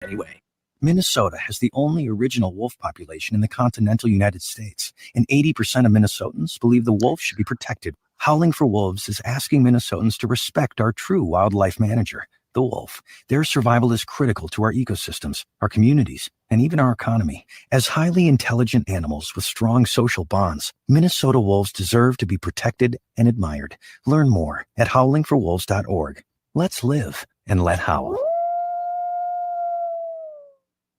Anyway, Minnesota has the only original wolf population in the continental United States, and 80% of Minnesotans believe the wolf should be protected. Howling for Wolves is asking Minnesotans to respect our true wildlife manager, the wolf. Their survival is critical to our ecosystems, our communities, and even our economy. As highly intelligent animals with strong social bonds, Minnesota wolves deserve to be protected and admired. Learn more at howlingforwolves.org. Let's live and let howl.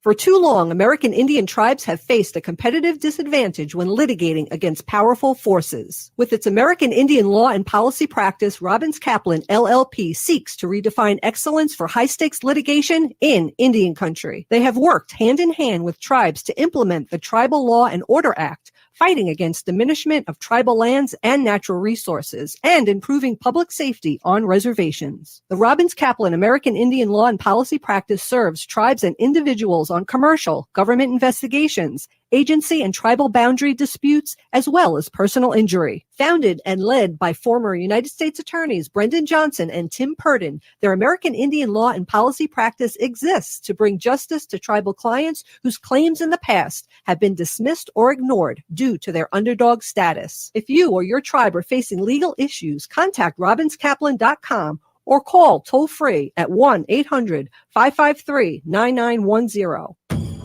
For too long, American Indian tribes have faced a competitive disadvantage when litigating against powerful forces. With its American Indian law and policy practice, Robbins Kaplan, LLP, seeks to redefine excellence for high-stakes litigation in Indian country. They have worked hand-in-hand with tribes to implement the Tribal Law and Order Act, fighting against diminishment of tribal lands and natural resources, and improving public safety on reservations. The Robbins Kaplan American Indian Law and Policy Practice serves tribes and individuals on commercial, government investigations, agency and tribal boundary disputes, as well as personal injury. Founded and led by former United States Attorneys Brendan Johnson and Tim Purdon, their American Indian Law and Policy Practice exists to bring justice to tribal clients whose claims in the past have been dismissed or ignored due to their underdog status. If you or your tribe are facing legal issues, contact robinskaplan.com or call toll-free at 1-800-553-9910.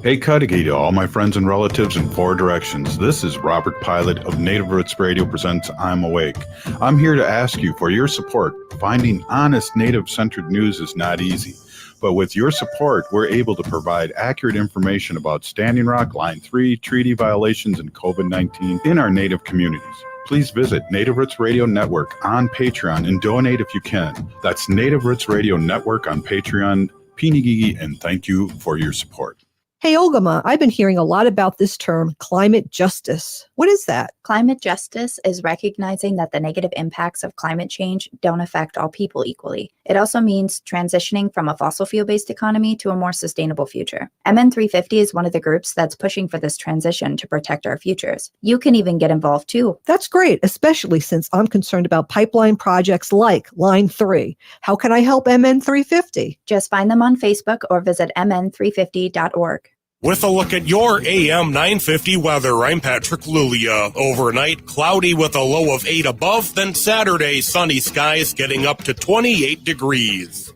Hey, Cudahy to all my friends and relatives in four directions. This is Robert Pilot of Native Roots Radio presents I'm Awake. I'm here to ask you for your support. Finding honest Native-centered news is not easy. But with your support, we're able to provide accurate information about Standing Rock, Line 3, treaty violations, and COVID-19 in our Native communities. Please visit Native Roots Radio Network on Patreon and donate if you can. That's Native Roots Radio Network on Patreon. Pinigigi, and thank you for your support. Hey, Ogimaa, I've been hearing a lot about this term, climate justice. What is that? Climate justice is recognizing that the negative impacts of climate change don't affect all people equally. It also means transitioning from a fossil fuel-based economy to a more sustainable future. MN350 is one of the groups that's pushing for this transition to protect our futures. You can even get involved too. That's great, especially since I'm concerned about pipeline projects like Line 3. How can I help MN350? Just find them on Facebook or visit mn350.org. With a look at your AM 950 weather, I'm Patrick Lulia. Overnight, cloudy with a low of 8 above, then Saturday, sunny skies getting up to 28 degrees.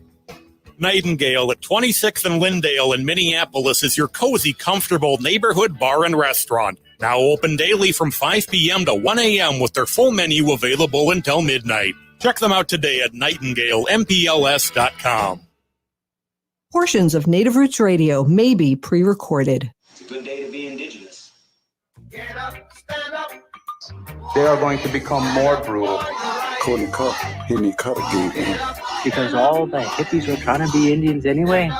Nightingale at 26th and Lyndale in Minneapolis is your cozy, comfortable neighborhood bar and restaurant. Now open daily from 5 p.m. to 1 a.m. with their full menu available until midnight. Check them out today at nightingalempls.com. Portions of Native Roots Radio may be pre-recorded. It's a good day to be indigenous. Get up, stand up. They are going to become more brutal. Couldn't cut, hit me cut again. Because all the hippies were trying to be Indians anyway.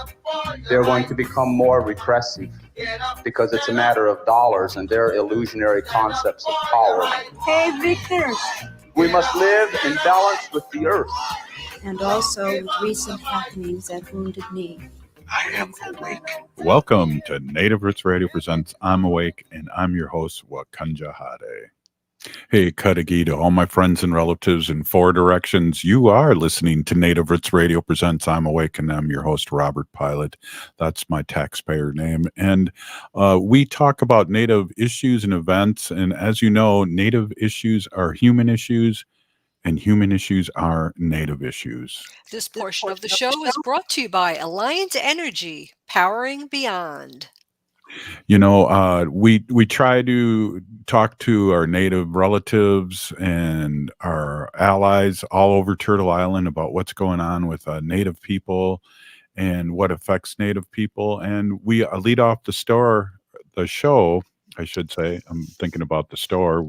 They're going to become more repressive because it's a matter of dollars and their illusionary concepts of power. Hey, Victor. We must live in balance with the earth. And also with recent happenings at Wounded Knee. I am awake. Welcome to Native Roots Radio presents I'm Awake, and I'm your host, Wakanja Hade. Hey, Cudahy to all my friends and relatives in four directions. You are listening to Native Roots Radio presents I'm Awake, and I'm your host, Robert Pilot. That's my taxpayer name. And we talk about Native issues and events. And as you know, Native issues are human issues, and human issues are Native issues. This portion of the show is brought to you by Alliance Energy, powering beyond. You know, we try to talk to our Native relatives and our allies all over Turtle Island about what's going on with Native people and what affects Native people. And we lead off the show, I should say. I'm thinking about the store.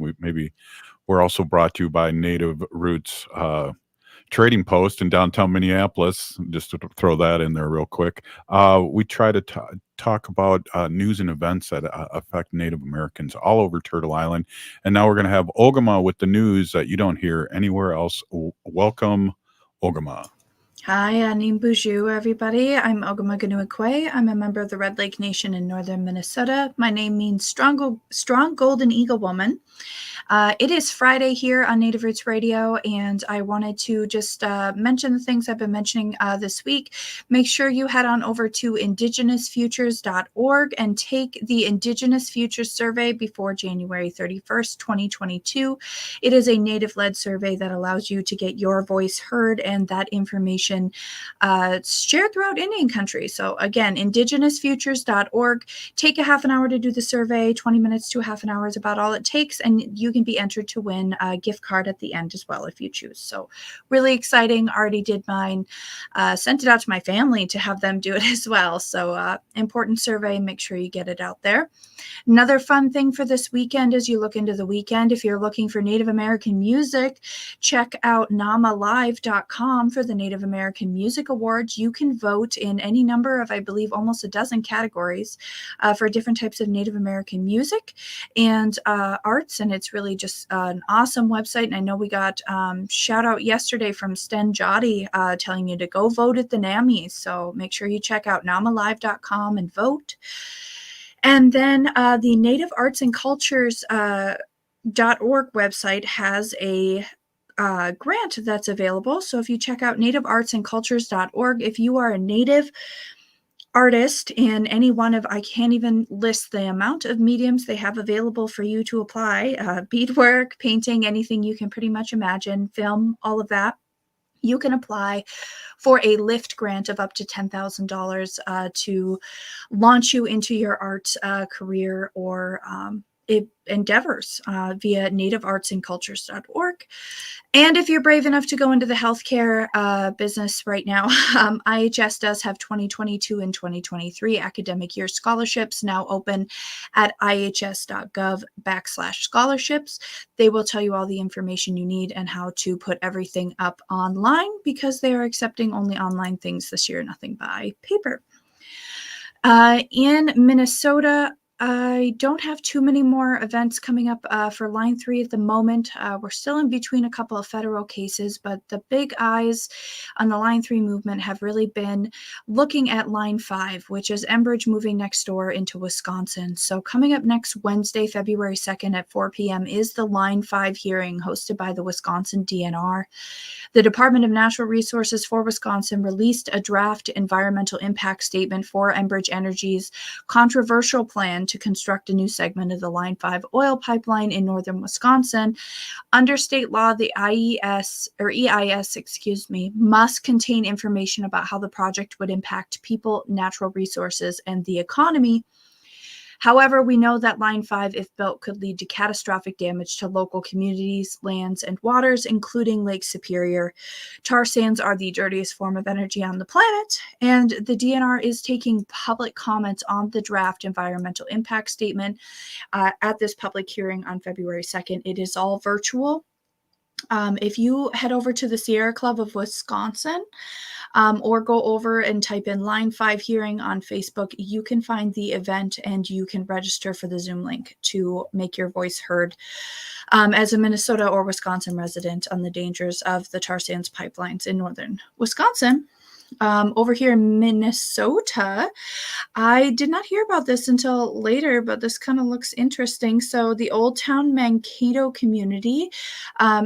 We're also brought to you by Native Roots Trading Post in downtown Minneapolis, just to throw that in there real quick. We try to talk about news and events that affect Native Americans all over Turtle Island. And now we're going to have Ogimaa with the news that you don't hear anywhere else. Welcome, Ogimaa. Hi, Anim Buju, everybody. I'm Ogimaa Giniw Ikwe. I'm a member of the Red Lake Nation in northern Minnesota. My name means strong golden eagle woman. It is Friday here on Native Roots Radio, and I wanted to just mention the things I've been mentioning this week. Make sure you head on over to indigenousfutures.org and take the Indigenous Futures Survey before January 31st, 2022. It is a Native-led survey that allows you to get your voice heard and that information shared throughout Indian country. So again, indigenousfutures.org. Take a half an hour to do the survey. 20 minutes to a half an hour is about all it takes, and you can be entered to win a gift card at the end as well if you choose. So really exciting. Already did mine. Sent it out to my family to have them do it as well. So important survey. Make sure you get it out there. Another fun thing for this weekend as you look into the weekend, if you're looking for Native American music, check out namalive.com for the Native American Music Awards. You can vote in any number of, I believe, almost a dozen categories for different types of Native American music and arts. And it's really just an awesome website. And I know we got shout out yesterday from Sten Jotty telling you to go vote at the NAMIs. So make sure you check out namalive.com and vote. And then the Native Arts and Cultures .org website has a grant that's available. So if you check out nativeartsandcultures.org, if you are a Native artist in any one of, I can't even list the amount of mediums they have available for you to apply, beadwork, painting, anything you can pretty much imagine, film, all of that. You can apply for a LIFT grant of up to $10,000 to launch you into your art career or endeavors via nativeartsandcultures.org. And if you're brave enough to go into the healthcare business right now, IHS does have 2022 and 2023 academic year scholarships now open at ihs.gov/scholarships. They will tell you all the information you need and how to put everything up online because they are accepting only online things this year, nothing by paper. In Minnesota, I don't have too many more events coming up for Line 3 at the moment. We're still in between a couple of federal cases, but the big eyes on the Line 3 movement have really been looking at Line 5, which is Enbridge moving next door into Wisconsin. So coming up next Wednesday, February 2nd at 4 p.m. is the Line 5 hearing hosted by the Wisconsin DNR. The Department of Natural Resources for Wisconsin released a draft environmental impact statement for Enbridge Energy's controversial plan to construct a new segment of the Line 5 oil pipeline in northern Wisconsin. Under state law, the EIS, must contain information about how the project would impact people, natural resources, and the economy. However, we know that Line 5, if built, could lead to catastrophic damage to local communities, lands, and waters, including Lake Superior. Tar sands are the dirtiest form of energy on the planet, and the DNR is taking public comments on the draft environmental impact statement at this public hearing on February 2nd. It is all virtual. If you head over to the Sierra Club of Wisconsin, or go over and type in Line 5 hearing on Facebook, you can find the event and you can register for the Zoom link to make your voice heard as a Minnesota or Wisconsin resident on the dangers of the tar sands pipelines in northern Wisconsin. Over here in Minnesota, I did not hear about this until later, but this kind of looks interesting. So the Old Town Mankato community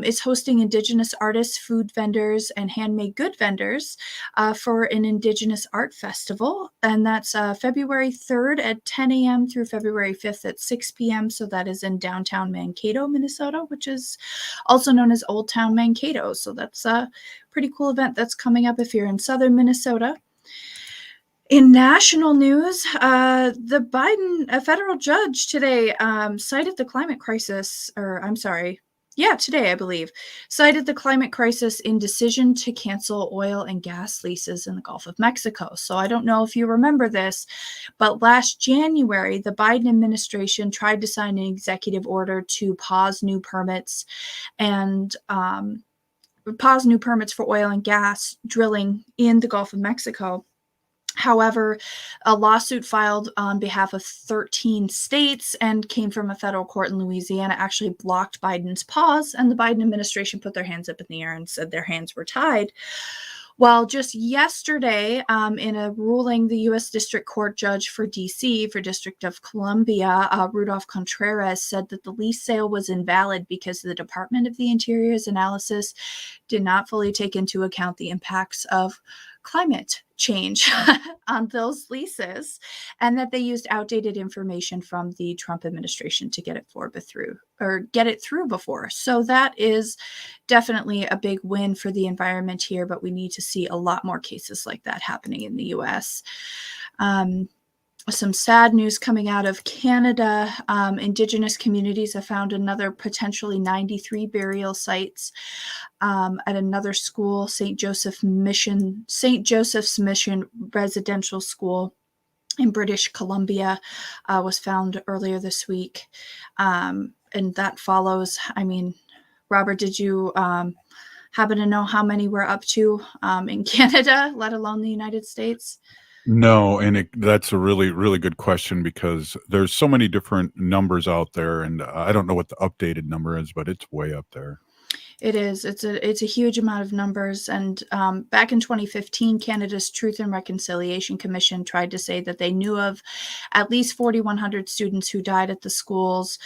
is hosting Indigenous artists, food vendors, and handmade good vendors for an Indigenous art festival. And that's February 3rd at 10 a.m. through February 5th at 6 p.m. So that is in downtown Mankato, Minnesota, which is also known as Old Town Mankato. So that's a pretty cool event that's coming up if you're in southern Minnesota. In national news, a federal judge today cited the climate crisis, today, I believe, cited the climate crisis in decision to cancel oil and gas leases in the Gulf of Mexico. So I don't know if you remember this, but last January, the Biden administration tried to sign an executive order to pause new permits for oil and gas drilling in the Gulf of Mexico. However, a lawsuit filed on behalf of 13 states and came from a federal court in Louisiana actually blocked Biden's pause, and the Biden administration put their hands up in the air and said their hands were tied. Well, just yesterday, in a ruling, the U.S. District Court judge for D.C., for District of Columbia, Rudolph Contreras, said that the lease sale was invalid because the Department of the Interior's analysis did not fully take into account the impacts of climate change on those leases, and that they used outdated information from the Trump administration to get it through before. So that is definitely a big win for the environment here, but we need to see a lot more cases like that happening in the US. Some sad news coming out of Canada. Indigenous communities have found another potentially 93 burial sites at another school, St. Joseph's Mission Residential School in British Columbia was found earlier this week. And that follows, Robert, did you happen to know how many we're up to in Canada, let alone the United States? No, and that's a really, really good question, because there's so many different numbers out there, and I don't know what the updated number is, but it's way up there. It is. It's a huge amount of numbers. And back in 2015, Canada's Truth and Reconciliation Commission tried to say that they knew of at least 4,100 students who died at the schools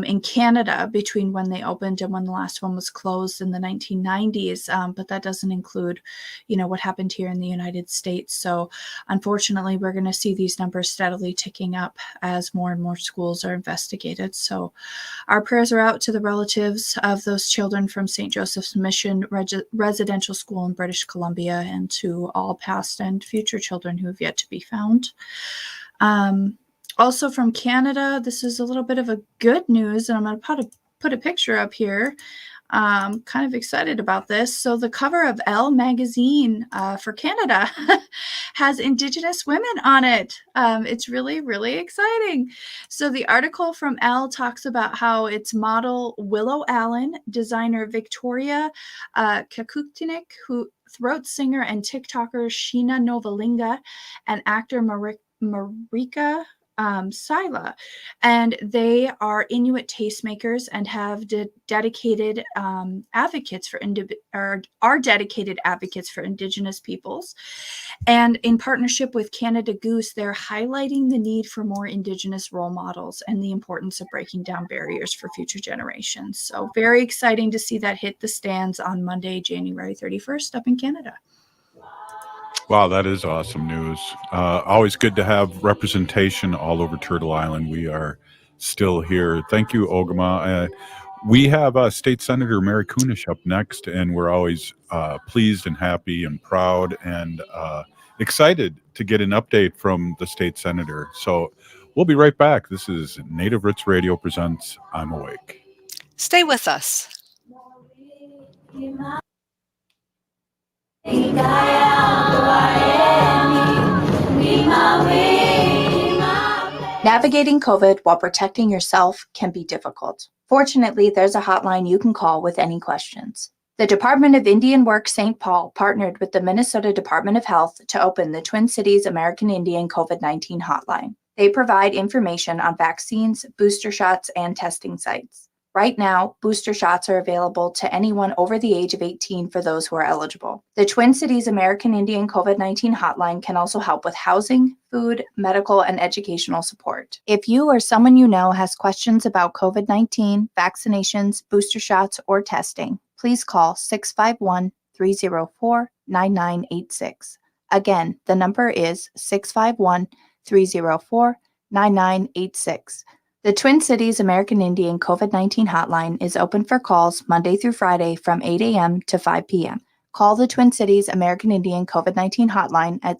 in Canada between when they opened and when the last one was closed in the 1990s. But that doesn't include, what happened here in the United States. So unfortunately, we're going to see these numbers steadily ticking up as more and more schools are investigated. So our prayers are out to the relatives of those children from St. Joseph's Mission Residential School in British Columbia, and to all past and future children who have yet to be found. Also from Canada, this is a little bit of a good news, and I'm going to put a picture up here. Kind of excited about this. So the cover of Elle magazine for Canada has Indigenous women on it. It's really, really exciting. So the article from Elle talks about how its model Willow Allen, designer Victoria Kakuktinik, throat singer and TikToker Sheena Novalinga, and actor Marika Sila, and they are Inuit tastemakers and have dedicated advocates for dedicated advocates for Indigenous peoples. And in partnership with Canada Goose, they're highlighting the need for more Indigenous role models and the importance of breaking down barriers for future generations. So very exciting to see that hit the stands on Monday, January 31st up in Canada. Wow, that is awesome news. Always good to have representation all over Turtle Island. We are still here. Thank you, Ogimaa. We have State Senator Mary Kunesh up next, and we're always pleased and happy and proud and excited to get an update from the state senator. So we'll be right back. This is Native Roots Radio presents I'm Awake. Stay with us. Navigating COVID while protecting yourself can be difficult. Fortunately, there's a hotline you can call with any questions. The Department of Indian Work St. Paul partnered with the Minnesota Department of Health to open the Twin Cities American Indian COVID-19 hotline. They provide information on vaccines, booster shots, and testing sites. Right now, booster shots are available to anyone over the age of 18 for those who are eligible. The Twin Cities American Indian COVID-19 hotline can also help with housing, food, medical, and educational support. If you or someone you know has questions about COVID-19, vaccinations, booster shots, or testing, please call 651-304-9986. Again, the number is 651-304-9986. The Twin Cities American Indian COVID-19 hotline is open for calls Monday through Friday from 8 a.m. to 5 p.m. Call the Twin Cities American Indian COVID-19 hotline at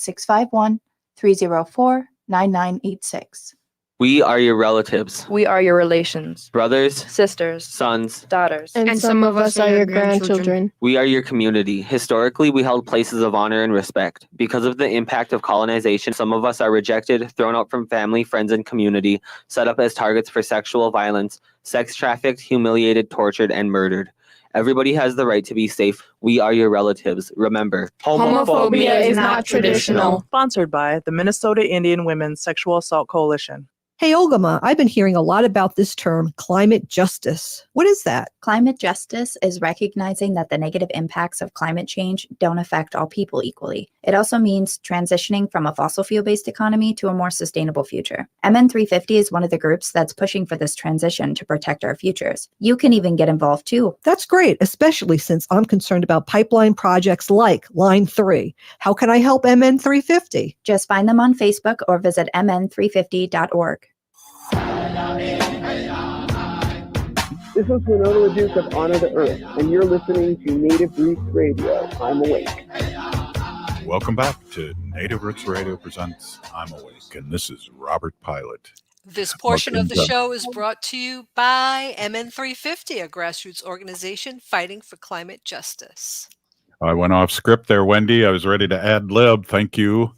651-304-9986. We are your relatives. We are your relations. Brothers, sisters, sons, daughters. And some of us are your grandchildren. We are your community. Historically, we held places of honor and respect. Because of the impact of colonization, some of us are rejected, thrown out from family, friends, and community, set up as targets for sexual violence, sex trafficked, humiliated, tortured, and murdered. Everybody has the right to be safe. We are your relatives. Remember, homophobia is not traditional. Sponsored by the Minnesota Indian Women's Sexual Assault Coalition. Hey, Ogimaa, I've been hearing a lot about this term, climate justice. What is that? Climate justice is recognizing that the negative impacts of climate change don't affect all people equally. It also means transitioning from a fossil fuel-based economy to a more sustainable future. MN350 is one of the groups that's pushing for this transition to protect our futures. You can even get involved too. That's great, especially since I'm concerned about pipeline projects like Line 3. How can I help MN350? Just find them on Facebook or visit mn350.org. This is Winona LaDuke of Honor the Earth, and you're listening to Native Roots Radio. I'm Awake. Welcome back to Native Roots Radio presents I'm Awake, and this is Robert Pilot. This portion of the show is brought to you by MN350, a grassroots organization fighting for climate justice. I went off script there, Wendy. I was ready to ad lib. Thank you.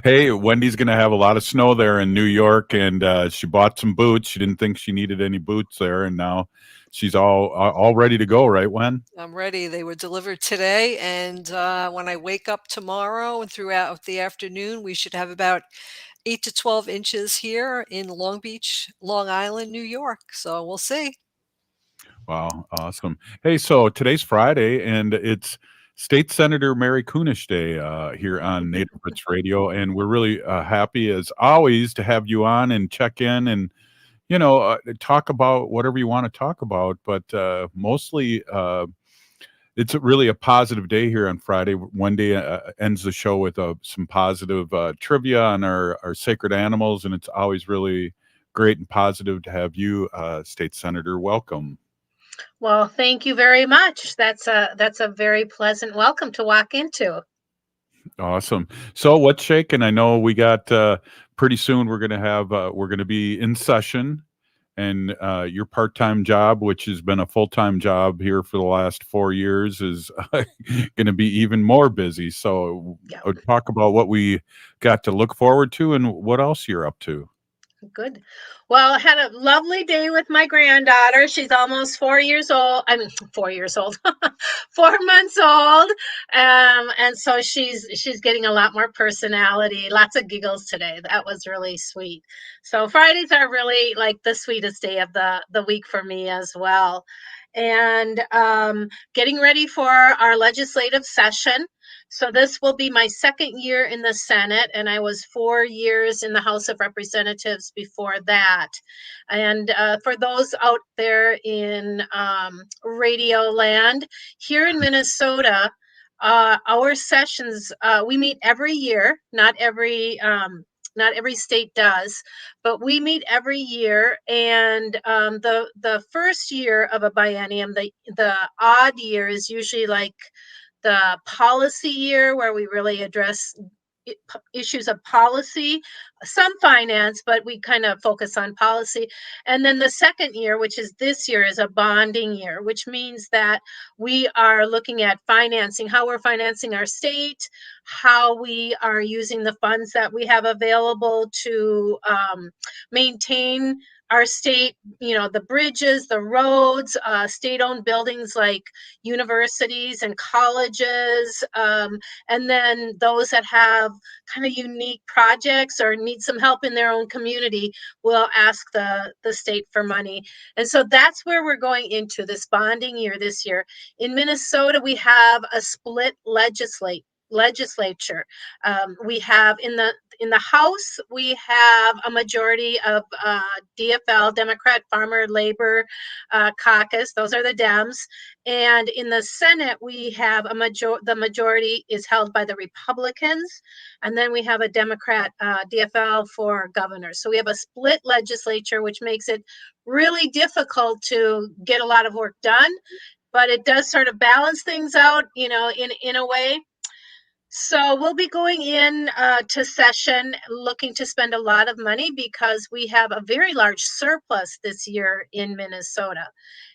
Hey, Wendy's going to have a lot of snow there in New York, and she bought some boots. She didn't think she needed any boots there, and now she's all ready to go, right, Wen? I'm ready. They were delivered today, and when I wake up tomorrow and throughout the afternoon, we should have about 8 to 12 inches here in Long Beach, Long Island, New York. So we'll see. Wow, awesome. Hey, so today's Friday, and it's State Senator Mary Kunesh Day here on Native Roots Radio, and we're really happy, as always, to have you on and check in and, talk about whatever you want to talk about, but mostly it's really a positive day here on Friday. Wendy ends the show with some positive trivia on our sacred animals, and it's always really great and positive to have you, State Senator. Welcome. Well, thank you very much. That's a very pleasant welcome to walk into. Awesome. So what's shaking? I know we got pretty soon we're going to be in session, and your part-time job, which has been a full-time job here for the last 4 years, is going to be even more busy. So talk about what we got to look forward to and what else you're up to. Good. Well, I had a lovely day with my granddaughter. She's almost 4 years old. 4 years old, 4 months old. And so she's getting a lot more personality, lots of giggles today. That was really sweet. So Fridays are really like the sweetest day of the week for me as well. And getting ready for our legislative session. So this will be my second year in the Senate, and I was 4 years in the House of Representatives before that. And for those out there in radio land, here in Minnesota, our sessions, we meet every year, not every state does, but we meet every year. And the first year of a biennium, the odd year is usually like the policy year, where we really address issues of policy, some finance, but we kind of focus on policy. And then the second year, which is this year, is a bonding year, which means that we are looking at financing, how we're financing our state, how we are using the funds that we have available to maintain our state, the bridges, the roads, state-owned buildings like universities and colleges, and then those that have kind of unique projects or need some help in their own community will ask the state for money. And so that's where we're going into this bonding year this year. In Minnesota, we have a split legislature. We have in the House, we have a majority of DFL, Democrat Farmer Labor Caucus. Those are the Dems. And in the Senate, we have the majority is held by the Republicans. And then we have a Democrat DFL for governor. So we have a split legislature, which makes it really difficult to get a lot of work done. But it does sort of balance things out, in a way. So we'll be going in to session looking to spend a lot of money because we have a very large surplus this year in Minnesota.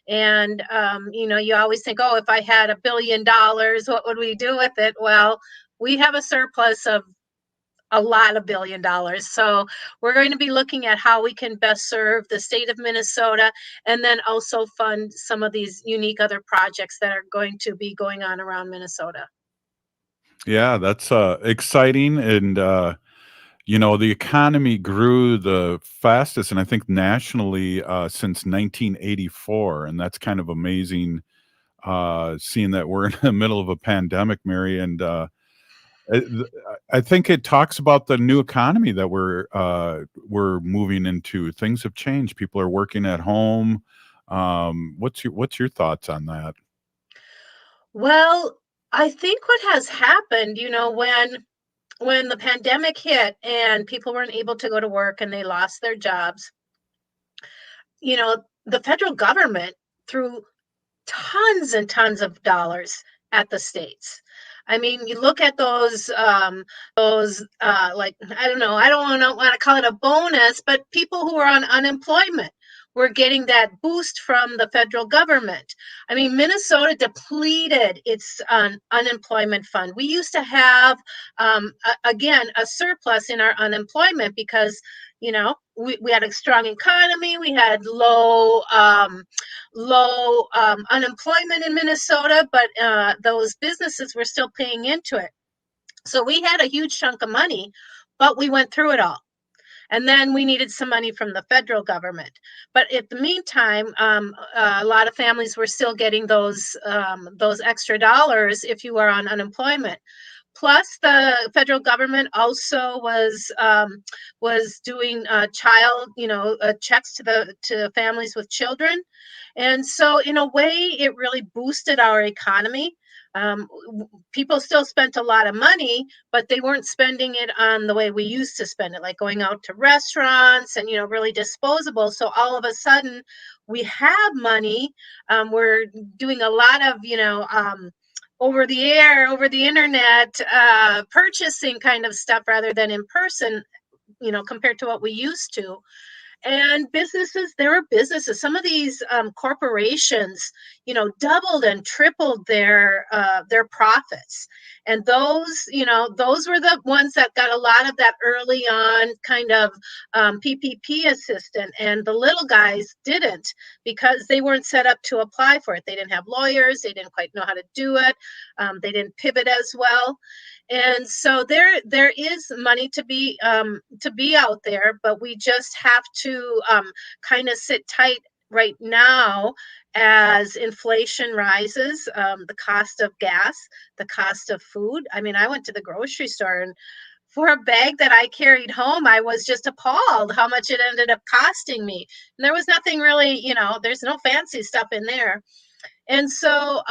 And, you always think, if I had $1 billion, what would we do with it? Well, we have a surplus of a lot of $1 billion. So we're going to be looking at how we can best serve the state of Minnesota and then also fund some of these unique other projects that are going to be going on around Minnesota. Yeah, that's exciting, and the economy grew the fastest, and I think nationally since 1984, and that's kind of amazing. Seeing that we're in the middle of a pandemic, Mary, and I think it talks about the new economy that we're moving into. Things have changed. People are working at home. What's your thoughts on that? Well, I think what has happened, when the pandemic hit and people weren't able to go to work and they lost their jobs, the federal government threw tons and tons of dollars at the states. I mean, you look at like, I don't know, I don't want to call it a bonus, but people who are on unemployment were getting that boost from the federal government. I mean, Minnesota depleted its unemployment fund. We used to have, again, a surplus in our unemployment because, we had a strong economy, we had low unemployment in Minnesota, but those businesses were still paying into it. So we had a huge chunk of money, but we went through it all. And then we needed some money from the federal government. But in the meantime, a lot of families were still getting those extra dollars if you were on unemployment. Plus, the federal government also was doing checks to families with children, and so in a way, it really boosted our economy. People still spent a lot of money, but they weren't spending it on the way we used to spend it, like going out to restaurants and really disposable. So all of a sudden, we have money. We're doing a lot of over the air, over the internet, purchasing kind of stuff rather than in person, compared to what we used to. And there are businesses. Some of these corporations, doubled and tripled their profits. And those were the ones that got a lot of that early on kind of PPP assistance. And the little guys didn't, because they weren't set up to apply for it. They didn't have lawyers. They didn't quite know how to do it. They didn't pivot as well. And so there is money to be out there, but we just have to kind of sit tight right now as inflation rises, the cost of gas, the cost of food. I mean, I went to the grocery store, and for a bag that I carried home, I was just appalled how much it ended up costing me. And there was nothing really, there's no fancy stuff in there. And so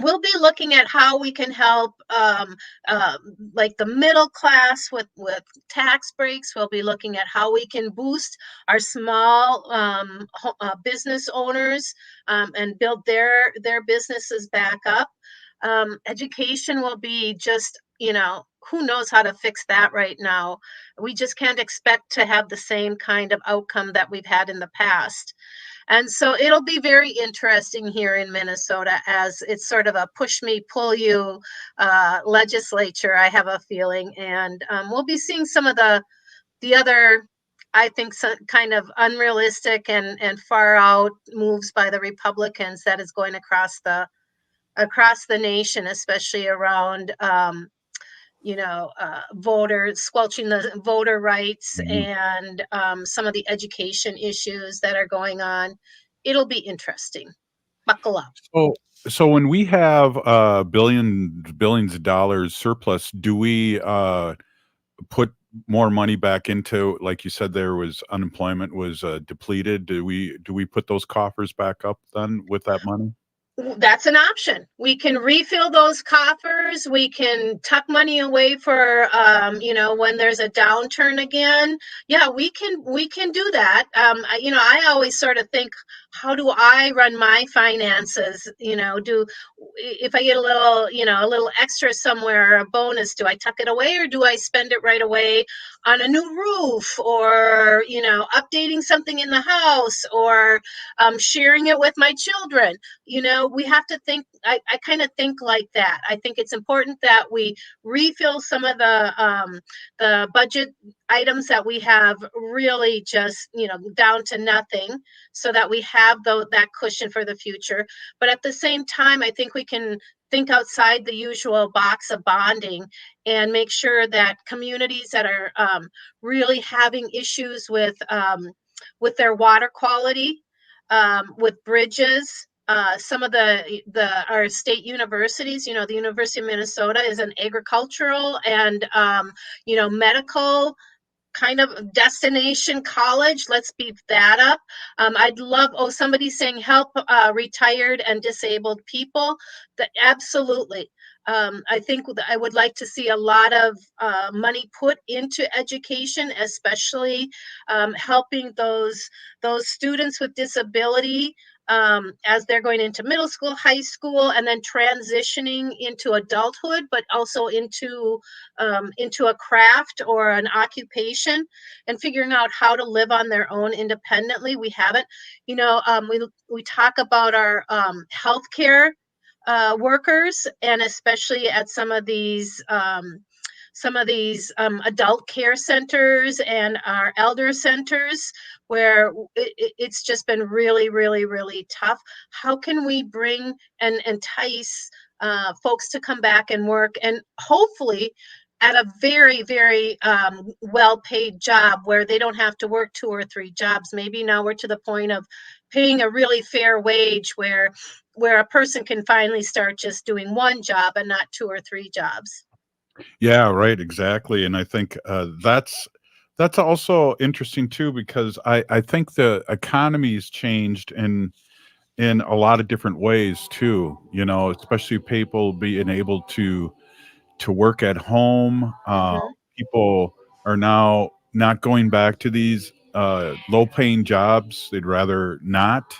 we'll be looking at how we can help like the middle class with tax breaks. We'll be looking at how we can boost our small business owners and build their businesses back up. Education will be just, who knows how to fix that right now. We just can't expect to have the same kind of outcome that we've had in the past. And so it'll be very interesting here in Minnesota, as it's sort of a push me, pull you legislature, I have a feeling. And we'll be seeing some of the other, I think, some kind of unrealistic and far out moves by the Republicans that is going across the nation, especially around squelching the voter rights and some of the education issues that are going on. It'll be interesting. Buckle up. So when we have billions of dollars surplus, do we put more money back into, like you said, there was unemployment was depleted? Do we put those coffers back up then with that money? That's an option. We can refill those coffers. We can tuck money away for, when there's a downturn again. Yeah, we can do that. I always sort of think, how do I run my finances? If I get a little extra somewhere, or a bonus, do I tuck it away, or do I spend it right away on a new roof, or, updating something in the house, or sharing it with my children? We have to think, I kind of think like that. I think it's important that we refill some of the budget items that we have really just, down to nothing, so that we have that cushion for the future. But at the same time, I think we can think outside the usual box of bonding and make sure that communities that are really having issues with their water quality, with bridges. Some of our state universities, the University of Minnesota is an agricultural and medical kind of destination college. Let's beef that up. I'd love, somebody's saying help retired and disabled people. Absolutely. I think I would like to see a lot of money put into education, especially helping those students with disability as they're going into middle school, high school, and then transitioning into adulthood, but also into a craft or an occupation, and figuring out how to live on their own independently. We haven't, we talk about our healthcare workers, and especially at some of these adult care centers and our elder centers, where it's just been really, really, really tough. How can we bring and entice folks to come back and work, and hopefully at a very, very well-paid job where they don't have to work 2 or 3 jobs? Maybe now we're to the point of paying a really fair wage where a person can finally start just doing 1 job and not 2 or 3 jobs. Yeah, right, exactly. And I think that's also interesting too, because I think the economy's changed in a lot of different ways too, especially people being able to work at home. People are now not going back to these low paying jobs. They'd rather not,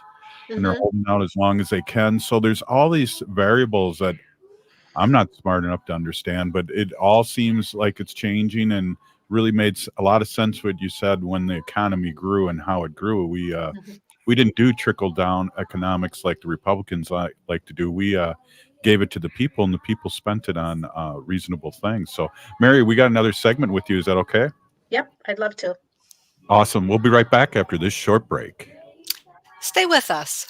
and they're holding out as long as they can. So there's all these variables that I'm not smart enough to understand, but it all seems like it's changing, and really made a lot of sense what you said when the economy grew and how it grew. We didn't do trickle down economics like the Republicans like to do. We gave it to the people, and the people spent it on reasonable things. So, Mary, we got another segment with you. Is that okay? Yep, I'd love to. Awesome. We'll be right back after this short break. Stay with us.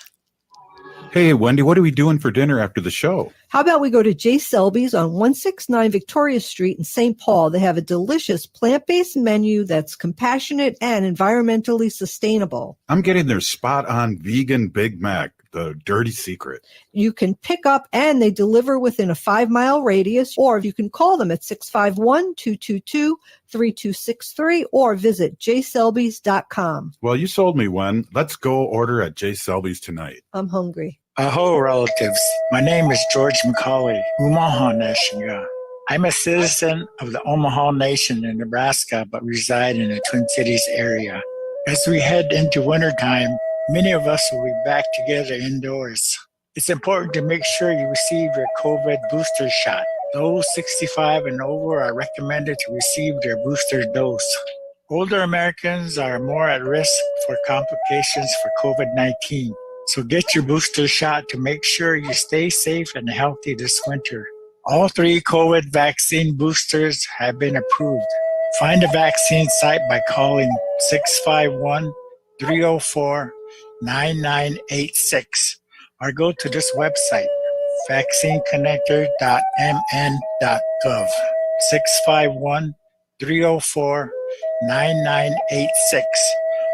Hey, Wendy, what are we doing for dinner after the show? How about we go to J. Selby's on 169 Victoria Street in St. Paul? They have a delicious plant-based menu that's compassionate and environmentally sustainable. I'm getting their spot-on vegan Big Mac, the dirty secret. You can pick up and they deliver within a 5-mile radius, or you can call them at 651-222-3263 or visit jselbys.com. Well, you sold me one. Let's go order at J. Selby's tonight. I'm hungry. Aho, relatives. My name is George McCauley, Omaha Nation. I'm a citizen of the Omaha Nation in Nebraska, but reside in the Twin Cities area. As we head into wintertime, many of us will be back together indoors. It's important to make sure you receive your COVID booster shot. Those 65 and over are recommended to receive their booster dose. Older Americans are more at risk for complications for COVID-19. So get your booster shot to make sure you stay safe and healthy this winter. All 3 COVID vaccine boosters have been approved. Find a vaccine site by calling 651-304-9986 or go to this website, vaccineconnector.mn.gov. 651-304-9986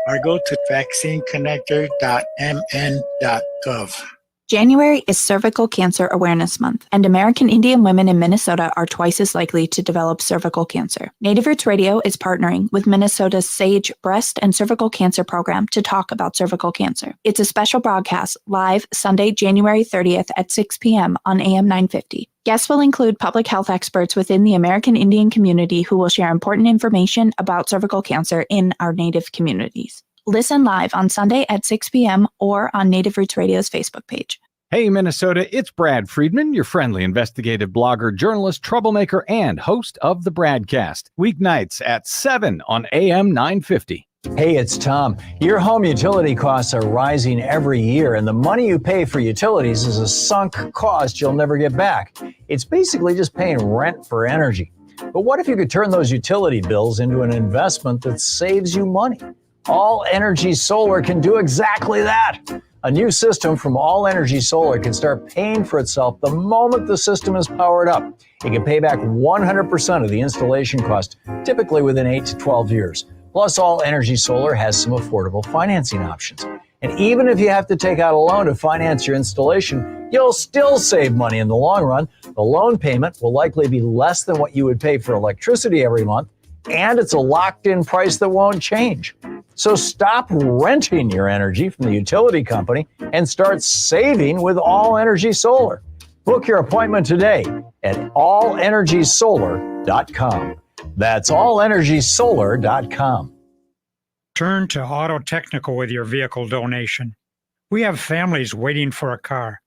or go to vaccineconnector.mn.gov. January is Cervical Cancer Awareness Month, and American Indian women in Minnesota are twice as likely to develop cervical cancer. Native Roots Radio is partnering with Minnesota's SAGE Breast and Cervical Cancer Program to talk about cervical cancer. It's a special broadcast live Sunday, January 30th at 6 p.m. on AM 950. Guests will include public health experts within the American Indian community who will share important information about cervical cancer in our Native communities. Listen live on Sunday at 6 p.m. or on Native Roots Radio's Facebook page. Hey, Minnesota, it's Brad Friedman, your friendly investigative blogger, journalist, troublemaker, and host of the Bradcast. Weeknights at 7 on AM 950. Hey, it's Tom. Your home utility costs are rising every year, and the money you pay for utilities is a sunk cost you'll never get back. It's basically just paying rent for energy. But what if you could turn those utility bills into an investment that saves you money? All Energy Solar can do exactly that. A new system from All Energy Solar can start paying for itself the moment the system is powered up. It can pay back 100% of the installation cost, typically within 8 to 12 years. Plus, All Energy Solar has some affordable financing options. And even if you have to take out a loan to finance your installation, you'll still save money in the long run. The loan payment will likely be less than what you would pay for electricity every month, and it's a locked-in price that won't change. So stop renting your energy from the utility company and start saving with All Energy Solar. Book your appointment today at allenergysolar.com. That's allenergysolar.com. Turn to Auto Technical with your vehicle donation. We have families waiting for a car.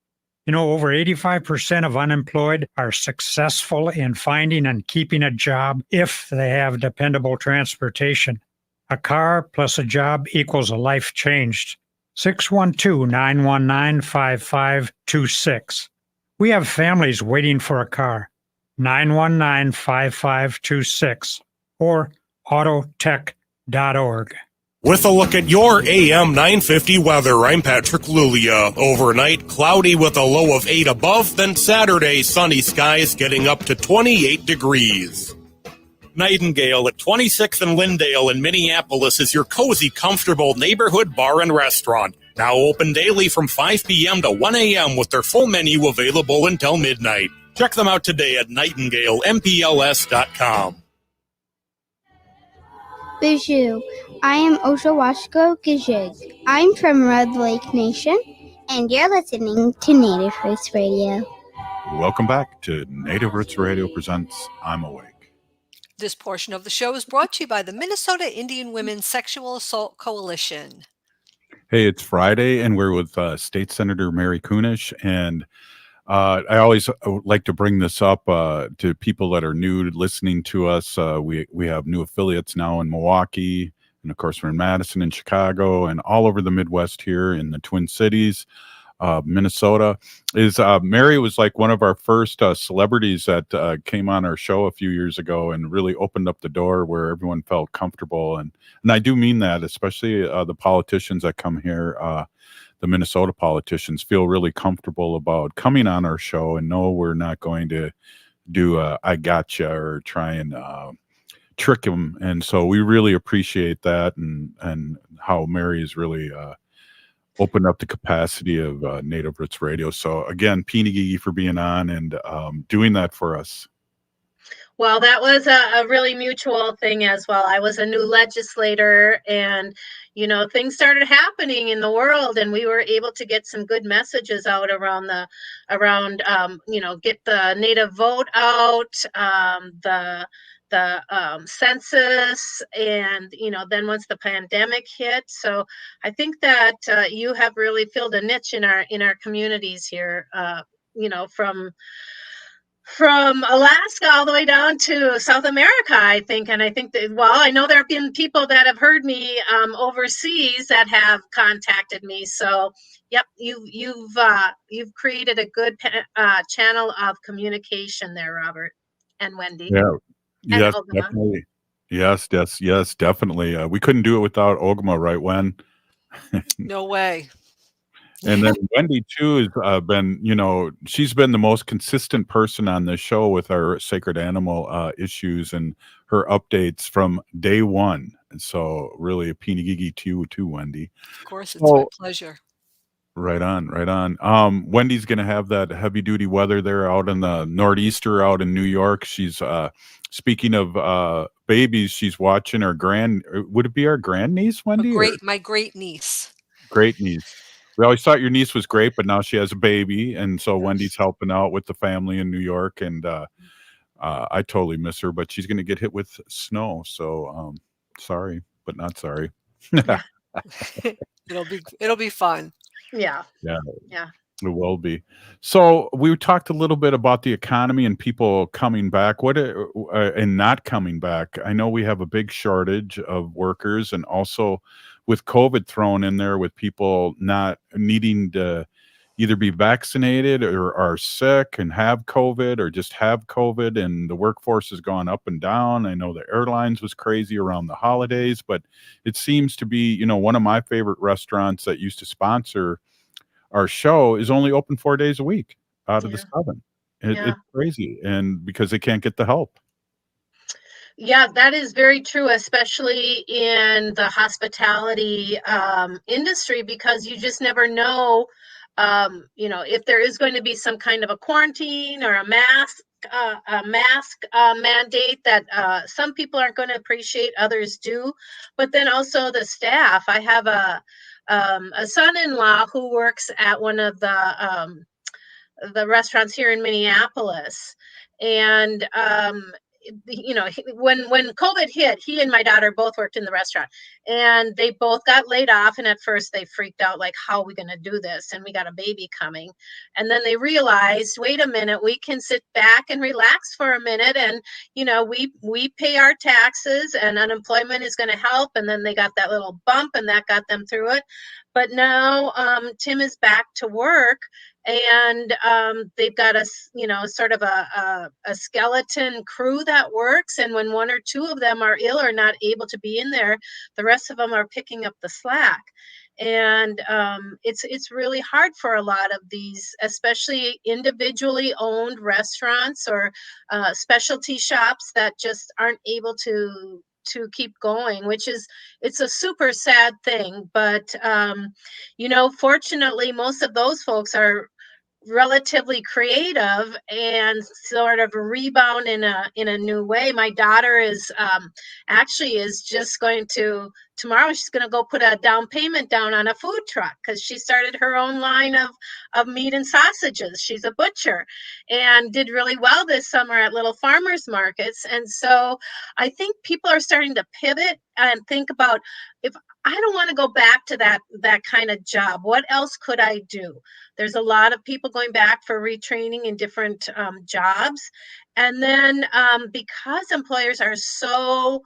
You know, over 85% of unemployed are successful in finding and keeping a job if they have dependable transportation. A car plus a job equals a life changed. 612-919-5526. We have families waiting for a car. 919-5526 or autotech.org. With a look at your AM 950 weather, I'm Patrick Lulia. Overnight, cloudy with a low of 8 above, then Saturday, sunny skies getting up to 28 degrees. Nightingale at 26th and Lyndale in Minneapolis is your cozy, comfortable neighborhood bar and restaurant. Now open daily from 5 p.m. to 1 a.m. with their full menu available until midnight. Check them out today at nightingalempls.com. Bijou, I am Oshawashko Gijig. I'm from Red Lake Nation, and you're listening to Native Roots Radio. Welcome back to Native Roots Radio presents I'm Awake. This portion of the show is brought to you by the Minnesota Indian Women's Sexual Assault Coalition. Hey, it's Friday, and we're with State Senator Mary Kunesh, and I always like to bring this up to people that are new listening to us. We have new affiliates now in Milwaukee, and of course we're in Madison and Chicago and all over the Midwest here in the Twin Cities. Minnesota is Mary was like one of our first celebrities that came on our show a few years ago and really opened up the door where everyone felt comfortable. And I do mean that, especially the politicians that come here. The Minnesota politicians feel really comfortable about coming on our show and know we're not going to do I gotcha or try and trick them. And so we really appreciate that and how Mary is really opened up the capacity of Native Roots Radio. So again, Pinigigi for being on and doing that for us. Well, that was a really mutual thing as well. I was a new legislator and, you know, things started happening in the world and we were able to get some good messages out around, you know, get the Native vote out, the census, and, you know, then once the pandemic hit. So I think that you have really filled a niche in our communities here, you know, from Alaska all the way down to South America, I think. And I think that, well, I know there have been people that have heard me overseas that have contacted me. So, yep, you've created a good channel of communication there, Robert and Wendy. Yeah. And Yes, Ogimaa. definitely. Yes, definitely. We couldn't do it without Ogimaa, right, Wen? No way. And then Wendy too has been, you know, she's been the most consistent person on this show with our sacred animal issues and her updates from day one. And so really a Pinigigi to you too, Wendy. Of course, it's my pleasure. Right on. Wendy's going to have that heavy duty weather there out in the nor'easter out in New York. She's speaking of babies, she's watching her would it be our grandniece, Wendy? My great niece. Great niece. We always thought your niece was great, but now she has a baby, and so Wendy's helping out with the family in New York, and I totally miss her, but she's going to get hit with snow, so sorry, but not sorry. It'll be fun. Yeah. It will be. So we talked a little bit about the economy and people coming back. And not coming back. I know we have a big shortage of workers, and also with COVID thrown in there, with people not needing to, either be vaccinated or are sick and have COVID or just have COVID, and the workforce has gone up and down. I know the airlines was crazy around the holidays, but it seems to be, one of my favorite restaurants that used to sponsor our show is only open 4 days a week out of the 7. It's crazy, and because they can't get the help. Yeah, that is very true, especially in the hospitality industry, because you just never know, if there is going to be some kind of a quarantine or a mask mandate that some people aren't going to appreciate, others do. But then also the staff. I have a son-in-law who works at one of the restaurants here in Minneapolis, and when COVID hit, he and my daughter both worked in the restaurant, and they both got laid off. And at first they freaked out, like, how are we going to do this? And we got a baby coming. And then they realized, wait a minute, we can sit back and relax for a minute. And, we pay our taxes, and unemployment is going to help. And then they got that little bump, and that got them through it. But now Tim is back to work, and they've got a sort of a skeleton crew that works, and when one or two of them are ill or not able to be in there, the rest of them are picking up the slack. And it's really hard for a lot of these, especially individually owned restaurants or specialty shops that just aren't able to keep going, it's a super sad thing. But fortunately, most of those folks are relatively creative and sort of rebound in a new way. My daughter is just going to tomorrow. She's going to go put a down payment down on a food truck, because she started her own line of meat and sausages. She's a butcher and did really well this summer at little farmers markets. And so I think people are starting to pivot and think about, if I don't want to go back to that kind of job, what else could I do? There's a lot of people going back for retraining in different jobs. And then because employers are so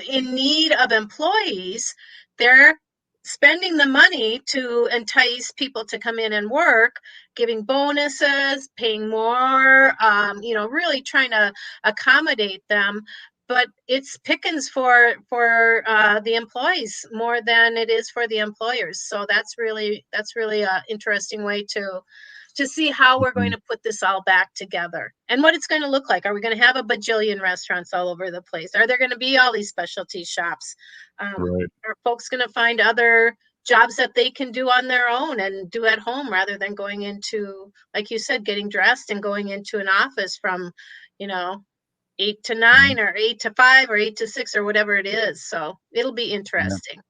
in need of employees, they're spending the money to entice people to come in and work, giving bonuses, paying more, really trying to accommodate them. But it's pickings for the employees more than it is for the employers. So that's really an interesting way to see how we're going to put this all back together and what it's going to look like. Are we going to have a bajillion restaurants all over the place? Are there going to be all these specialty shops? Right. Are folks going to find other jobs that they can do on their own and do at home, rather than going into, like you said, getting dressed and going into an office from, 8 to 9 or 8 to 5 or 8 to 6 or whatever it is. So it'll be interesting.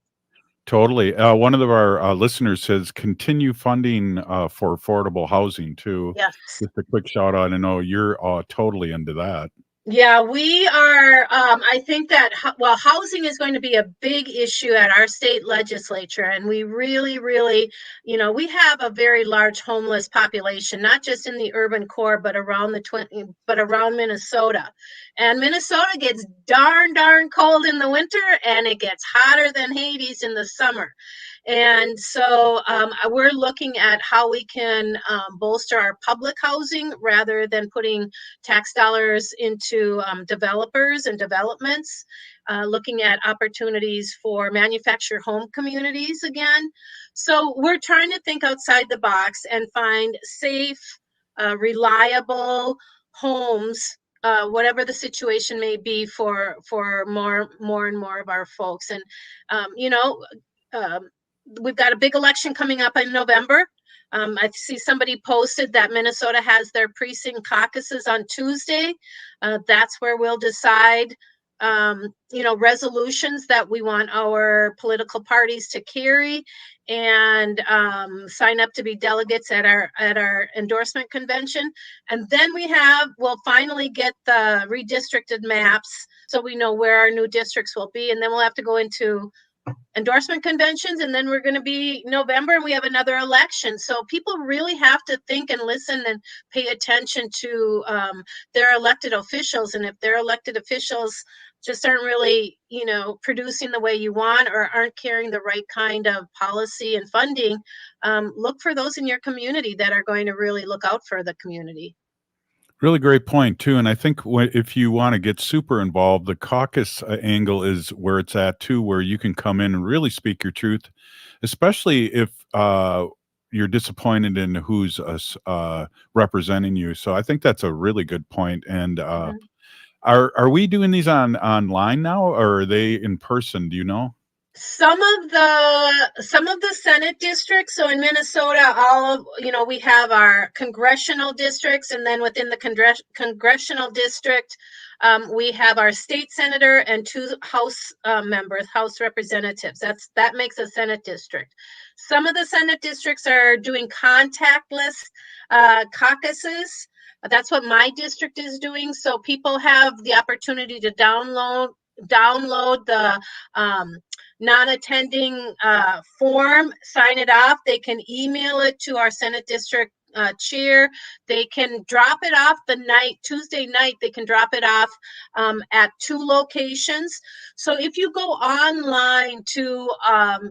Totally. One of our listeners says continue funding for affordable housing too. Yes. Just a quick shout out. I know you're totally into that. Yeah, we are. I think that, housing is going to be a big issue at our state legislature. And we really, really, we have a very large homeless population, not just in the urban core, but around around Minnesota. And Minnesota gets darn cold in the winter, and it gets hotter than Hades in the summer. And so we're looking at how we can bolster our public housing rather than putting tax dollars into developers and developments, looking at opportunities for manufactured home communities again. So we're trying to think outside the box and find safe, reliable homes, whatever the situation may be for more and more of our folks. And, we've got a big election coming up in November. I see somebody posted that Minnesota has their precinct caucuses on Tuesday. That's where we'll decide, resolutions that we want our political parties to carry, and sign up to be delegates at our endorsement convention. And then we'll finally get the redistricted maps, so we know where our new districts will be. And then we'll have to go into endorsement conventions, and then we're going to be November and we have another election. So people really have to think and listen and pay attention to their elected officials. And if their elected officials just aren't really, producing the way you want or aren't carrying the right kind of policy and funding, look for those in your community that are going to really look out for the community. Really great point too, and I think if you want to get super involved, the caucus angle is where it's at too, where you can come in and really speak your truth, especially if you're disappointed in who's representing you. So I think that's a really good point. And are we doing these online now, or are they in person? Do you know? Some of the Senate districts. So in Minnesota, we have our congressional districts, and then within the congressional district, we have our state senator and 2 House members, House representatives. That makes a Senate district. Some of the Senate districts are doing contactless caucuses. That's what my district is doing. So people have the opportunity to download the non-attending form, sign it off. They can email it to our Senate district chair. They can drop it off Tuesday night, they can drop it off at 2 locations. So if you go online to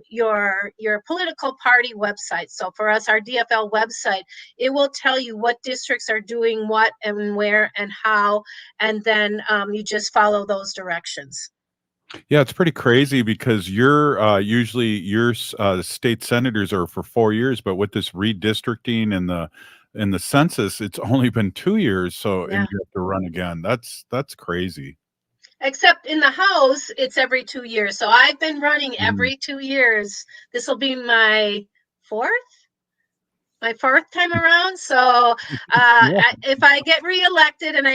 your political party website, so for us, our DFL website, it will tell you what districts are doing what and where and how, and then you just follow those directions. Yeah, it's pretty crazy because usually your state senators are for 4 years, but with this redistricting and the census, it's only been 2 years. So and you have to run again. That's crazy. Except in the House, it's every 2 years. So I've been running every 2 years. This will be my fourth time around. So if I get reelected, and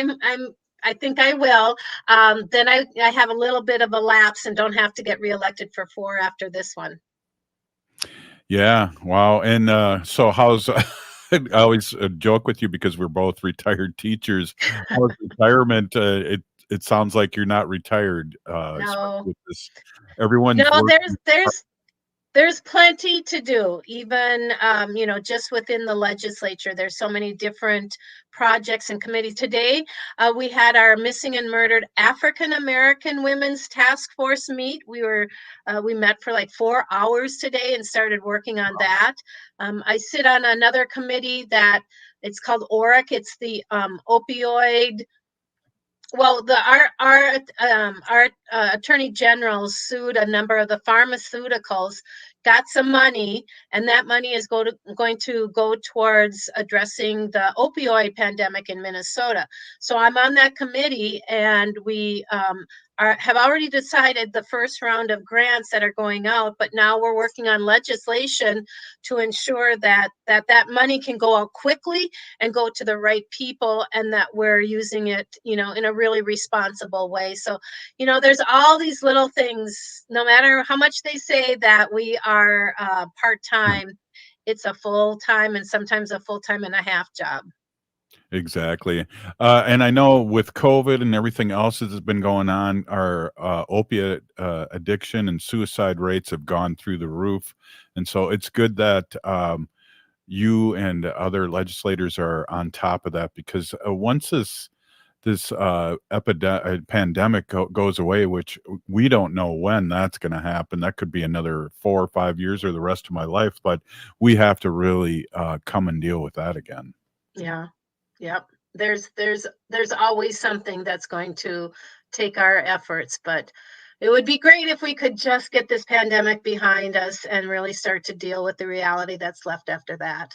I think I will, then I have a little bit of a lapse and don't have to get reelected for 4 after this one. Yeah. Wow. And so how's I always joke with you because we're both retired teachers. How's retirement? It sounds like you're not retired. No. With this. Everyone's no, working. There's plenty to do, even, just within the legislature. There's so many different projects and committees. Today, we had our Missing and Murdered African American Women's Task Force meet. We met for like 4 hours today and started working on that. I sit on another committee that it's called ORIC. It's the opioid. Well, our attorney general sued a number of the pharmaceuticals, got some money, and that money is going to go towards addressing the opioid pandemic in Minnesota. So I'm on that committee, and we have already decided the first round of grants that are going out, but now we're working on legislation to ensure that money can go out quickly and go to the right people, and that we're using it, in a really responsible way. So, there's all these little things, no matter how much they say that we are part-time, it's a full-time and sometimes a full-time and a half job. Exactly. And I know with COVID and everything else that has been going on, our opiate addiction and suicide rates have gone through the roof. And so it's good that you and other legislators are on top of that, because once this pandemic goes away, which we don't know when that's going to happen. That could be another 4 or 5 years or the rest of my life, but we have to really come and deal with that again. Yeah. Yep. There's always something that's going to take our efforts, but it would be great if we could just get this pandemic behind us and really start to deal with the reality that's left after that.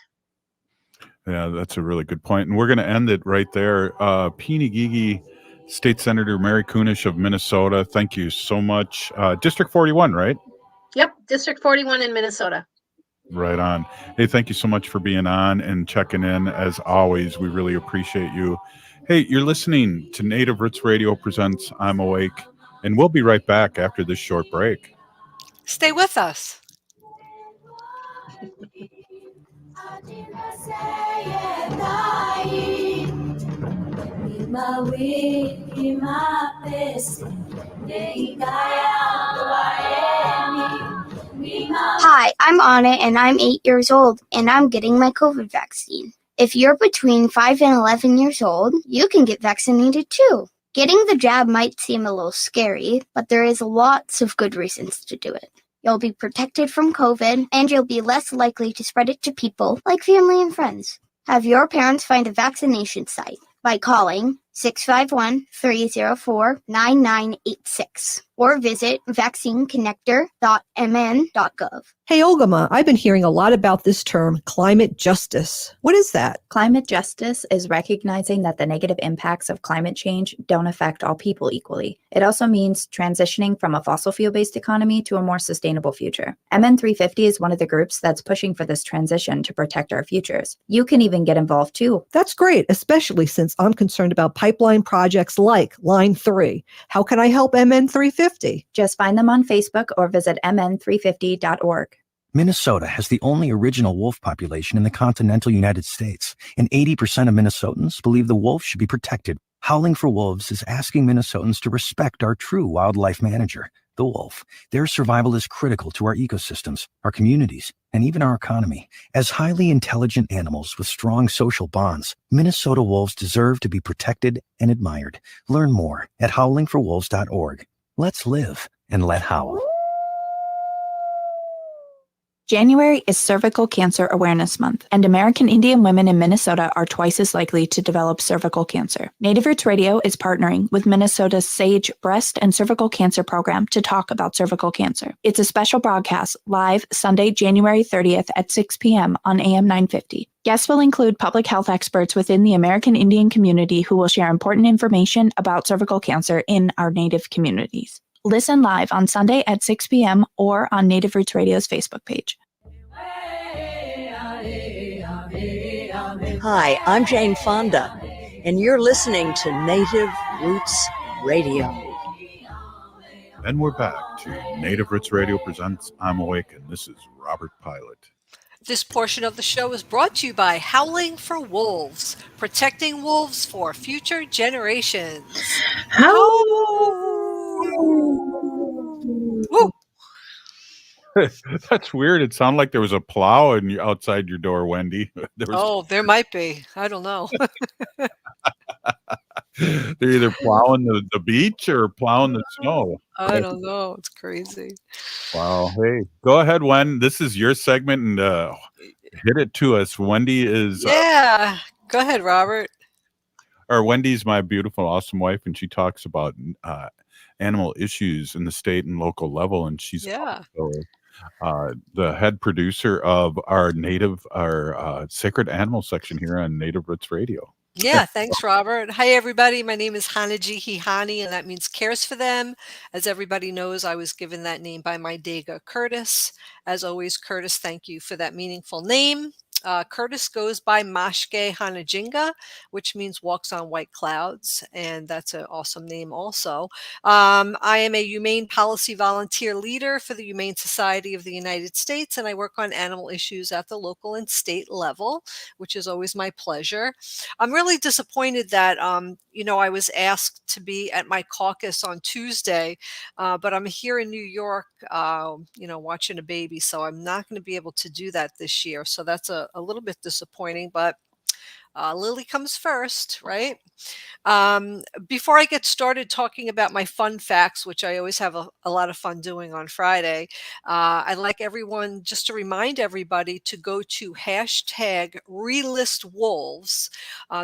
Yeah, that's a really good point. And we're going to end it right there. Penegigi State Senator Mary Kunesh of Minnesota, thank you so much. District 41, right? Yep. District 41 in Minnesota. Right on. Hey, thank you so much for being on and checking in. As always, we really appreciate you. Hey, you're listening to Native Roots Radio presents I'm Awake, and we'll be right back after this short break. Stay with us. Hi, I'm Anna and I'm 8 years old and I'm getting my COVID vaccine. If you're between 5 and 11 years old, you can get vaccinated too. Getting the jab might seem a little scary, but there is lots of good reasons to do it. You'll be protected from COVID and you'll be less likely to spread it to people like family and friends. Have your parents find a vaccination site by calling 651-304-9986 or visit vaccineconnector.mn.gov. Hey, Ogimaa, I've been hearing a lot about this term, climate justice. What is that? Climate justice is recognizing that the negative impacts of climate change don't affect all people equally. It also means transitioning from a fossil fuel-based economy to a more sustainable future. MN350 is one of the groups that's pushing for this transition to protect our futures. You can even get involved too. That's great, especially since I'm concerned about pipeline projects like Line 3. How can I help MN350? Just find them on Facebook or visit mn350.org. Minnesota has the only original wolf population in the continental United States, and 80% of Minnesotans believe the wolf should be protected. Howling for Wolves is asking Minnesotans to respect our true wildlife manager, the wolf. Their survival is critical to our ecosystems, our communities, and even our economy. As highly intelligent animals with strong social bonds, Minnesota wolves deserve to be protected and admired. Learn more at howlingforwolves.org. Let's live and let howl. January is Cervical Cancer Awareness Month, and American Indian women in Minnesota are twice as likely to develop cervical cancer. Native Roots Radio is partnering with Minnesota's SAGE Breast and Cervical Cancer Program to talk about cervical cancer. It's a special broadcast live Sunday, January 30th at 6 p.m. on AM 950. Guests will include public health experts within the American Indian community who will share important information about cervical cancer in our Native communities. Listen live on Sunday at 6 p.m. or on Native Roots Radio's Facebook page. Hi, I'm Jane Fonda, and you're listening to Native Roots Radio. And we're back to Native Roots Radio presents I'm Awake, and this is Robert Pilot. This portion of the show is brought to you by Howling for Wolves, protecting wolves for future generations. Woo! That's weird. It sounded like there was a plow outside your door, Wendy. There might be. I don't know. They're either plowing the beach or plowing the snow. I don't know. It's crazy. Wow. Hey, go ahead, Wen. This is your segment, and hit it to us. Wendy is... Yeah. Go ahead, Robert. Wendy's my beautiful, awesome wife, and she talks about animal issues in the state and local level, and she's also the head producer of our Sacred Animal section here on Native Roots Radio. Yeah, thanks, Robert. Hi, everybody. My name is Hanaji Hihani, and that means cares for them. As everybody knows, I was given that name by my Dega, Curtis. As always, Curtis, thank you for that meaningful name. Curtis goes by Mashke Hanajinga, which means walks on white clouds, and that's an awesome name also. I am a humane policy volunteer leader for the Humane Society of the United States, and I work on animal issues at the local and state level, which is always my pleasure. I'm really disappointed that, I was asked to be at my caucus on Tuesday, but I'm here in New York, watching a baby, so I'm not going to be able to do that this year. So that's a little bit disappointing, but Lily comes first, right? Before I get started talking about my fun facts, which I always have a lot of fun doing on Friday, I'd like everyone just to remind everybody to go to #RelistWolves.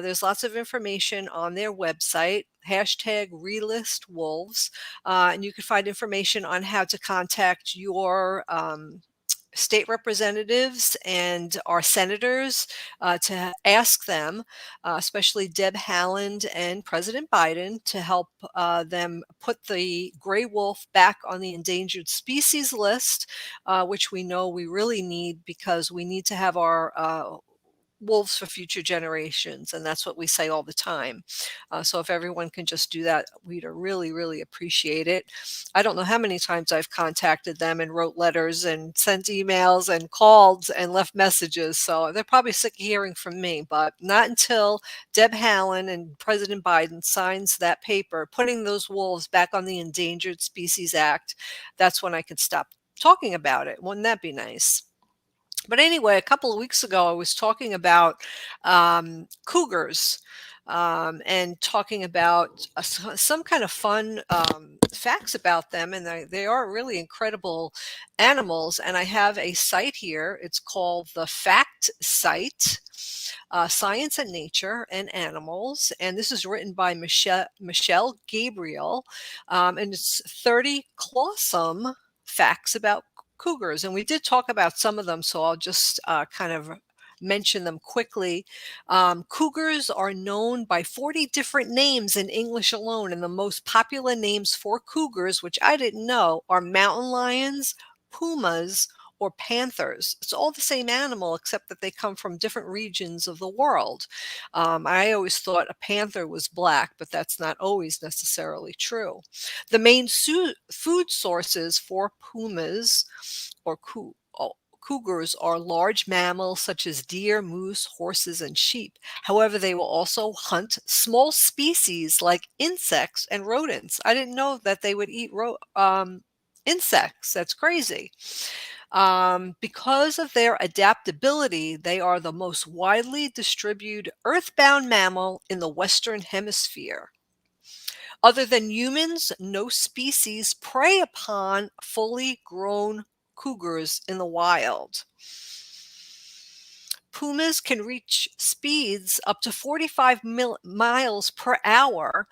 There's lots of information on their website, #RelistWolves, and you can find information on how to contact your state representatives and our senators to ask them, especially Deb Haaland and President Biden, to help them put the gray wolf back on the endangered species list, which we know we really need because we need to have our wolves for future generations, and that's what we say all the time. So if everyone can just do that, we'd really, really appreciate it. I don't know how many times I've contacted them and wrote letters and sent emails and called and left messages, so they're probably sick of hearing from me, but not until Deb Haaland and President Biden signs that paper putting those wolves back on the Endangered Species Act, that's when I can stop talking about it. Wouldn't that be nice? But anyway, a couple of weeks ago, I was talking about cougars and talking about some kind of fun facts about them. And they are really incredible animals. And I have a site here. It's called the Fact Site. Science and Nature and Animals. And this is written by Michelle Gabriel. And it's 30 clawsome facts about cougars. And we did talk about some of them, so I'll just kind of mention them quickly. Cougars are known by 40 different names in English alone, and the most popular names for cougars, which I didn't know, are mountain lions, pumas, or panthers. It's all the same animal, except that they come from different regions of the world. I always thought a panther was black, but that's not always necessarily true. The main food sources for pumas or cougars are large mammals such as deer, moose, horses, and sheep. However, they will also hunt small species like insects and rodents. I didn't know that they would eat insects. That's crazy. Because of their adaptability, they are the most widely distributed earthbound mammal in the Western Hemisphere. Other than humans, no species prey upon fully grown cougars in the wild. Pumas can reach speeds up to 45 miles per hour,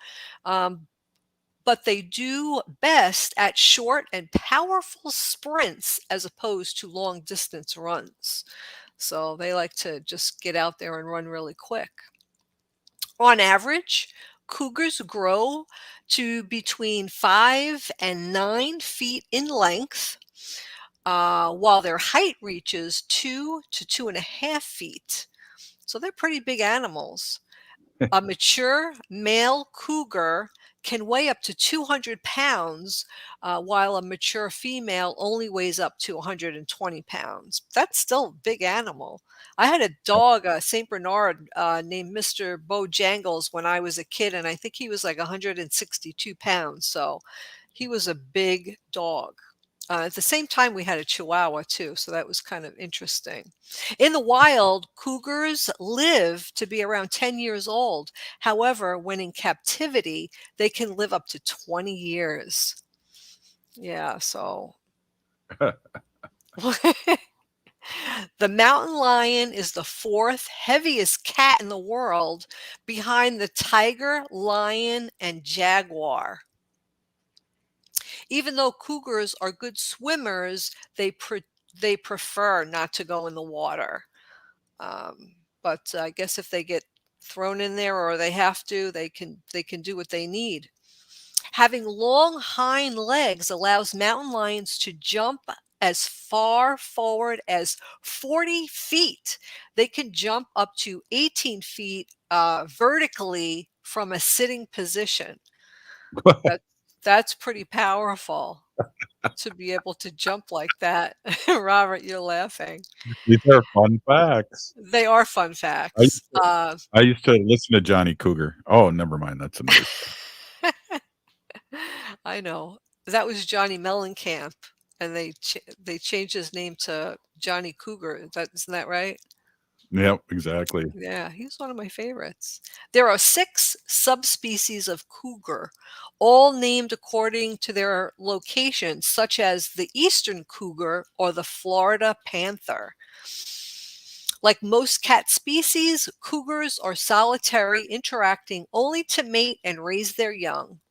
but they do best at short and powerful sprints as opposed to long distance runs. So they like to just get out there and run really quick. On average, cougars grow to between 5 and 9 feet in length, while their height reaches 2 to 2.5 feet. So they're pretty big animals. A mature male cougar can weigh up to 200 pounds, while a mature female only weighs up to 120 pounds. That's still a big animal. I had a dog, a St. Bernard, named Mr. Bojangles when I was a kid, and I think he was like 162 pounds. So he was a big dog. At the same time, we had a Chihuahua too, so that was kind of interesting. In the wild, cougars live to be around 10 years old. However, when in captivity, they can live up to 20 years. Yeah, so. The mountain lion is the 4th heaviest cat in the world, behind the tiger, lion, and jaguar. Even though cougars are good swimmers, they prefer not to go in the water. But I guess if they get thrown in there or they have to, they can do what they need. Having long hind legs allows mountain lions to jump as far forward as 40 feet. They can jump up to 18 feet vertically from a sitting position. That's pretty powerful to be able to jump like that. Robert, you're laughing. These are fun facts. They are fun facts. I used to listen to Johnny Cougar. Oh, never mind. That's another story. I know. That was Johnny Mellencamp, and they changed his name to Johnny Cougar. Isn't that right? Yep, exactly. Yeah, he's one of my favorites. There are 6 subspecies of cougar, all named according to their location, such as the eastern cougar or the Florida panther. Like most cat species, cougars are solitary, interacting only to mate and raise their young.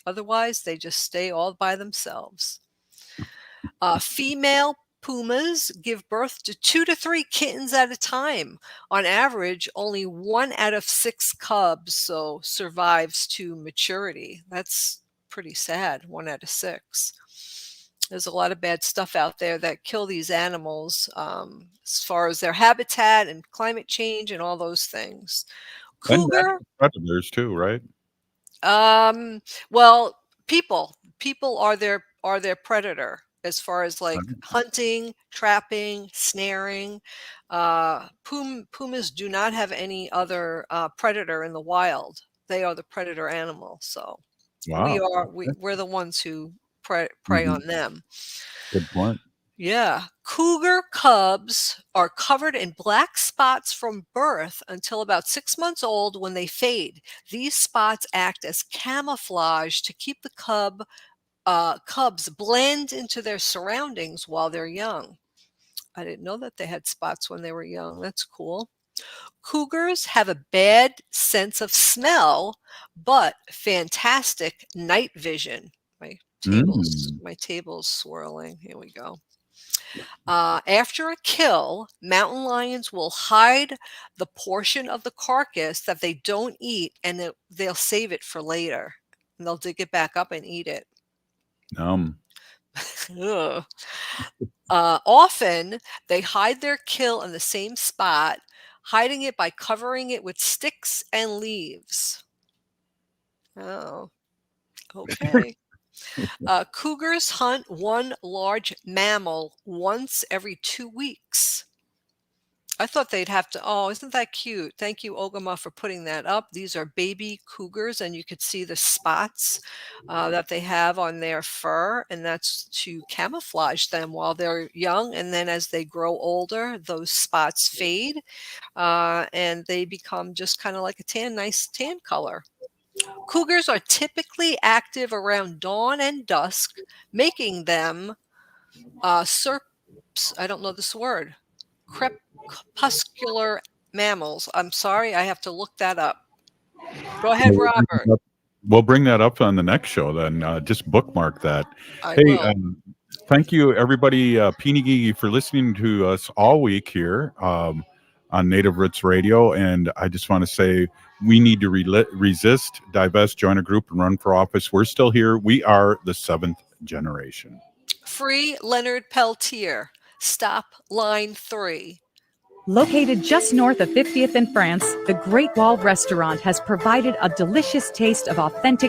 Otherwise, they just stay all by themselves. Female pumas give birth to 2 to 3 kittens at a time. On average, only 1 out of 6 cubs survives to maturity. That's pretty sad, 1 out of 6. There's a lot of bad stuff out there that kill these animals, as far as their habitat and climate change and all those things. Cougar, and predators too, right? well, people are their predator. As far as like hunting, trapping, snaring, pumas do not have any other predator in the wild. They are the predator animal. So wow. we're the ones who prey on them. Good point. Yeah. Cougar cubs are covered in black spots from birth until about 6 months old when they fade. These spots act as camouflage to keep the cubs blend into their surroundings while they're young. I didn't know that they had spots when they were young. That's cool. Cougars have a bad sense of smell, but fantastic night vision. My table's swirling. Here we go. After a kill, mountain lions will hide the portion of the carcass that they don't eat, and they'll save it for later. And they'll dig it back up and eat it. Ugh. Often, they hide their kill in the same spot, hiding it by covering it with sticks and leaves. Oh, okay. Cougars hunt one large mammal once every 2 weeks. I thought they'd have to. Oh, isn't that cute? Thank you, Ogimaa, for putting that up. These are baby cougars, and you could see the spots that they have on their fur, and that's to camouflage them while they're young. And then as they grow older, those spots fade, and they become just kind of like a nice tan color. Cougars are typically active around dawn and dusk, making them serps. I don't know this word. Crepuscular mammals. I'm sorry, I have to look that up. Go ahead, Robert. We'll bring that up on the next show then. Just bookmark that. I will. Thank you, everybody, Peeny, for listening to us all week here on Native Roots Radio. And I just want to say we need to resist, divest, join a group, and run for office. We're still here. We are the 7th generation. Free Leonard Peltier. Stop line 3. Located just north of 50th in France, the Great Wall Restaurant has provided a delicious taste of authentic